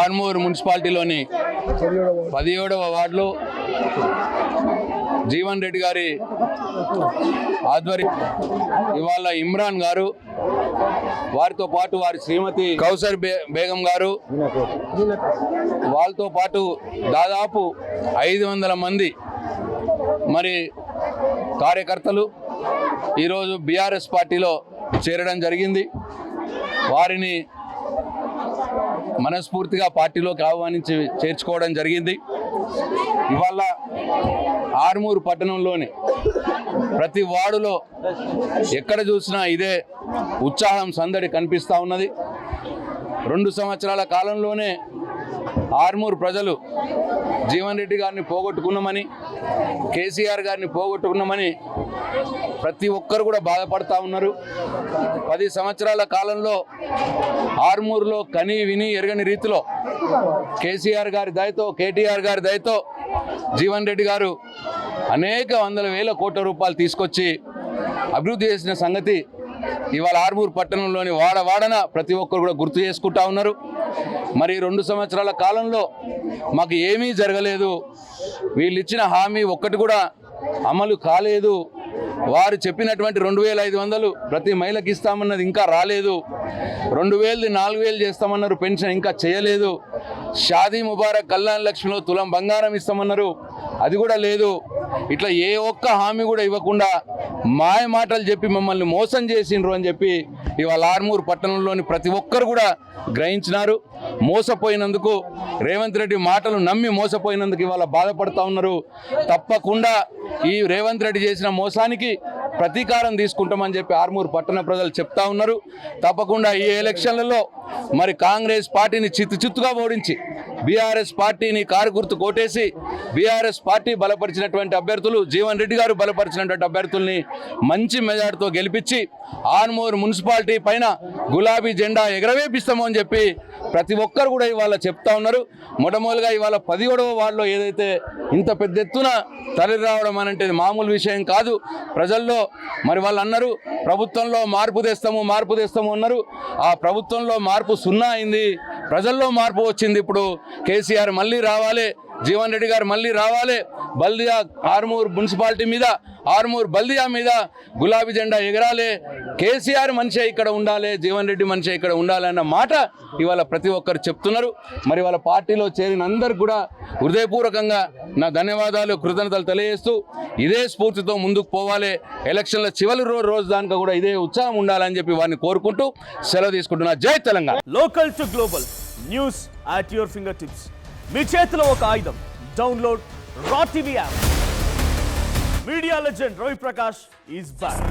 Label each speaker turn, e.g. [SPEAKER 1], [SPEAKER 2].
[SPEAKER 1] ఆర్మూరు మున్సిపాలిటీలోని 17వ వార్డులో జీవన్ రెడ్డి గారి ఆధ్వర్యం ఇవాళ ఇమ్రాన్ గారు, వారితో పాటు వారి శ్రీమతి కౌసర్ బేగం గారు, వాళ్ళతో పాటు దాదాపు 500 మంది మరి కార్యకర్తలు ఈరోజు బీఆర్ఎస్ పార్టీలో చేరడం జరిగింది. వారిని మనస్ఫూర్తిగా పార్టీలోకి ఆహ్వానించి చేర్చుకోవడం జరిగింది. ఇవాళ ఆర్మూరు పట్టణంలోని ప్రతి వార్డులో ఎక్కడ చూసినా ఇదే ఉత్సాహం, సందడి కనిపిస్తూ ఉన్నది. 2 సంవత్సరాల కాలంలోనే ఆర్మూరు ప్రజలు జీవన్ రెడ్డి గారిని పోగొట్టుకున్నామని, కేసీఆర్ గారిని పోగొట్టుకున్నామని ప్రతి ఒక్కరు కూడా బాధపడతా ఉన్నారు. 10 సంవత్సరాల కాలంలో ఆర్మూరులో కని విని ఎరగని రీతిలో కేసీఆర్ గారి దయతో, కేటీఆర్ గారి దయతో జీవన్ రెడ్డి గారు అనేక వందల వేల కోట్ల రూపాయలు తీసుకొచ్చి అభివృద్ధి చేసిన సంగతి ఇవాళ ఆర్మూరు పట్టణంలోని వాడవాడన ప్రతి ఒక్కరు కూడా గుర్తు చేసుకుంటా ఉన్నారు. మరి 2 సంవత్సరాల కాలంలో మాకు ఏమీ జరగలేదు, వీళ్ళు ఇచ్చిన హామీ ఒక్కటి కూడా అమలు కాలేదు, వారు చెప్పినటువంటి 2500 ప్రతి మహిళకి ఇస్తామన్నది ఇంకా రాలేదు, 2000 4000 చేస్తామన్నారు, పెన్షన్ ఇంకా చేయలేదు, షాదీ ముబారక్ కళ్యాణ్ లక్ష్మిలో తులం బంగారం ఇస్తామన్నారు, అది కూడా లేదు. ఇట్లా ఏ ఒక్క హామీ కూడా ఇవ్వకుండా మాయ మాటలు చెప్పి మమ్మల్ని మోసం చేసిండ్రు అని చెప్పి ఇవాళ ఆర్మూరు పట్టణంలోని ప్రతి ఒక్కరు కూడా గ్రహించినారు. మోసపోయినందుకు, రేవంత్ రెడ్డి మాటలు నమ్మి మోసపోయినందుకు ఇవాళ బాధపడుతూ ఉన్నారు. తప్పకుండా ఈ రేవంత్ రెడ్డి చేసిన మోసానికి ప్రతీకారం తీసుకుంటామని చెప్పి ఆర్మూరు పట్టణ ప్రజలు చెప్తా ఉన్నారు. తప్పకుండా ఈ ఎలక్షన్లలో మరి కాంగ్రెస్ పార్టీని చిత్తుగా ఓడించి బీఆర్ఎస్ పార్టీని కారు గుర్తు కోటేసి బీఆర్ఎస్ పార్టీ బలపరిచినటువంటి అభ్యర్థులు, జీవన్ రెడ్డి గారు బలపరిచినటువంటి అభ్యర్థుల్ని మంచి మెజార్టీతో గెలిపించి ఆర్మూరు మున్సిపాలిటీ పైన గులాబీ జెండా ఎగరవేపిస్తామో అని చెప్పి ప్రతి ఒక్కరు కూడా ఇవాళ చెప్తా ఉన్నారు. మొట్టమొదటిగా ఇవాళ 17వ వార్డులో ఏదైతే ఇంత పెద్ద ఎత్తున తరలి రావడం అనంటే మామూలు విషయం కాదు. ప్రజల్లో మరి వాళ్ళు అన్నారు ప్రభుత్వంలో మార్పు తెస్తాము అన్నారు. ఆ ప్రభుత్వంలో మార్పు సున్నా అయింది, ప్రజల్లో మార్పు వచ్చింది. ఇప్పుడు కేసీఆర్ మళ్ళీ రావాలి, జీవన్ రెడ్డి గారు మళ్ళీ రావాలి, బల్దియా ఆర్మూరు మున్సిపాలిటీ మీద, ఆర్మూరు బల్దియా మీద గులాబీ జెండా ఎగరాలి, కేసీఆర్ మనిషే ఇక్కడ ఉండాలి, జీవన్ రెడ్డి మనిషే ఇక్కడ ఉండాలి అన్న మాట ఇవాళ ప్రతి ఒక్కరు చెప్తున్నారు. మరి వాళ్ళ పార్టీలో చేరిన అందరికి కూడా హృదయపూర్వకంగా నా ధన్యవాదాలు, కృతజ్ఞతలు తెలియజేస్తూ ఇదే స్ఫూర్తితో ముందుకు పోవాలి, ఎలక్షన్ల చివరి రోజు దానికి కూడా ఇదే ఉత్సాహం ఉండాలని చెప్పి వారిని కోరుకుంటూ సెలవు తీసుకుంటున్నా. జై Telangana.
[SPEAKER 2] Local to global news at your fingertips. మీ చేతిలో ఒక ఆయుధం. Download Raw TV app. Media legend Ravi Prakash is back.